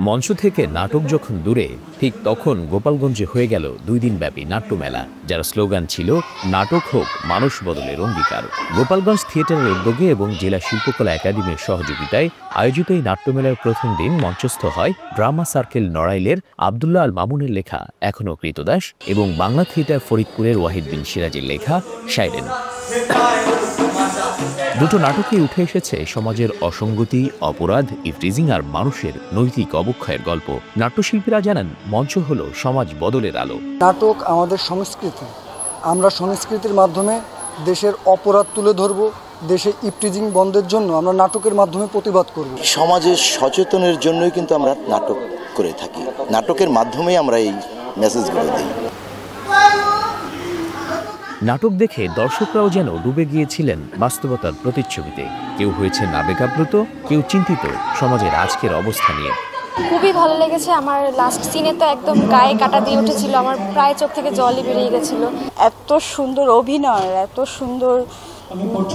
মঞ্চ থেকে নাটক যখন দূরে, ঠিক তখন গোপালগঞ্জে হয়ে গেল 2 দিনব্যাপী নাট্যমেলা, যার স্লোগান ছিল নাটক হোক মানুষ বদলের অঙ্গীকার। গোপালগঞ্জ থিয়েটারের উদ্যোগে এবং জেলা শিল্পকলা একাডেমির সহযোগিতায় আয়োজিত এই নাট্যমেলার প্রথম দিন মঞ্চস্থ হয় ড্রামা সার্কেল নড়াইলের আব্দুল্লাহ আল মামুনের লেখা এখনো কৃতদাস এবং বাংলা থিয়েটার ফরিদপুরের ওয়াহিদ বিন সিরাজের লেখা সাইরেন। দুটো নাটকেই উঠে এসেছে সমাজের অসঙ্গতি, অপরাধ, ইফটিজিং আর মানুষের নৈতিক অবক্ষয়ের গল্প। নাট্যশিল্পীরা জানান, মঞ্চ হলো সমাজ বদলের আলো। নাটক আমাদের সংস্কৃতি, আমরা সংস্কৃতির মাধ্যমে দেশের অপরাধ তুলে ধরব, দেশে ইফটিজিং বন্ধের জন্য আমরা নাটকের মাধ্যমে প্রতিবাদ করব। সমাজের সচেতনের জন্যই কিন্তু আমরা নাটক করে থাকি, নাটকের মাধ্যমেই আমরা এই মেসেজগুলো দিই। নাটক দেখে দর্শকরাও যেন ডুবে গিয়েছিলেন বাস্তবতার প্রতিচ্ছবিতে। কেউ হয়েছেন আবেগাপ্লুত, কেউ চিন্তিত সমাজের আজকের অবস্থা নিয়ে। খুবই ভালো লেগেছে। আমার লাস্ট সিনে তো একদম গায়ে কাটা দিয়ে উঠেছিল, আমার প্রায় চোখ থেকে জলই বেরিয়ে গেছিল। এত সুন্দর অভিনয়, এত সুন্দর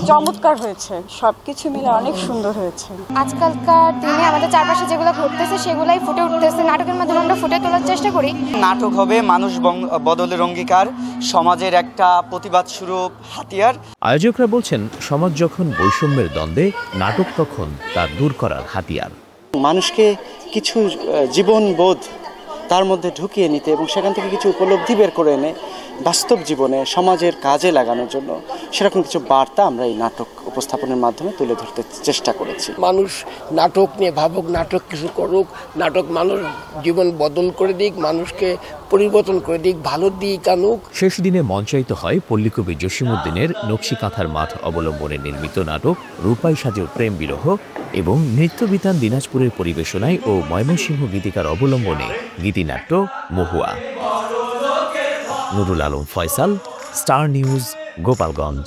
চমৎকার হয়েছে, সবকিছু মিলে অনেক সুন্দর হয়েছে। আজকালকার দিনে আমাদের চারপাশে যেগুলো ঘটতেছে সেগুলাই ফুটে উঠতেছে, নাটকের মাধ্যমে আমরা ফুটে তোলার চেষ্টা করি। নাটক হবে মানুষ বদলের অঙ্গীকার, সমাজের একটা প্রতিবাদ স্বরূপ হাতিয়ার। আয়োজকরা বলছেন, সমাজ যখন বৈষম্যের দ্বন্দ্বে, নাটক তখন তা দূর করার হাতিয়ার। মানুষকে কিছু জীবনবোধ তার মধ্যে ঢুকিয়ে নিতে এবং সেখান থেকে কিছু উপলব্ধি বের করে এনে বাস্তব জীবনে সমাজের কাজে লাগানোর জন্য সেরকম কিছু বার্তা আমরা এই নাটক উপস্থাপনের মাধ্যমে তুলে ধরতে চেষ্টা করেছি। মানুষ নাটক নিয়ে ভাবুক, নাটক কিছু করুক, নাটক মানুষ জীবন বদল করে দিক, মানুষকে পরিবর্তন করে দিক, ভালো দিক আনুক। শেষ দিনে মঞ্চায়িত হয় পল্লীকবি জসিমউদ্দিনের নকশিকাঁথার মাঠ অবলম্বনে নির্মিত নাটক রূপাই সাজের প্রেম বিরহ এবং নৃত্যবিতান দিনাজপুরের পরিবেশনায় ও ময়মনসিংহ গীতিকার অবলম্বনে গীতিনাট্য মহুয়া। Nurul Alam Faisal, star news, Gopalganj.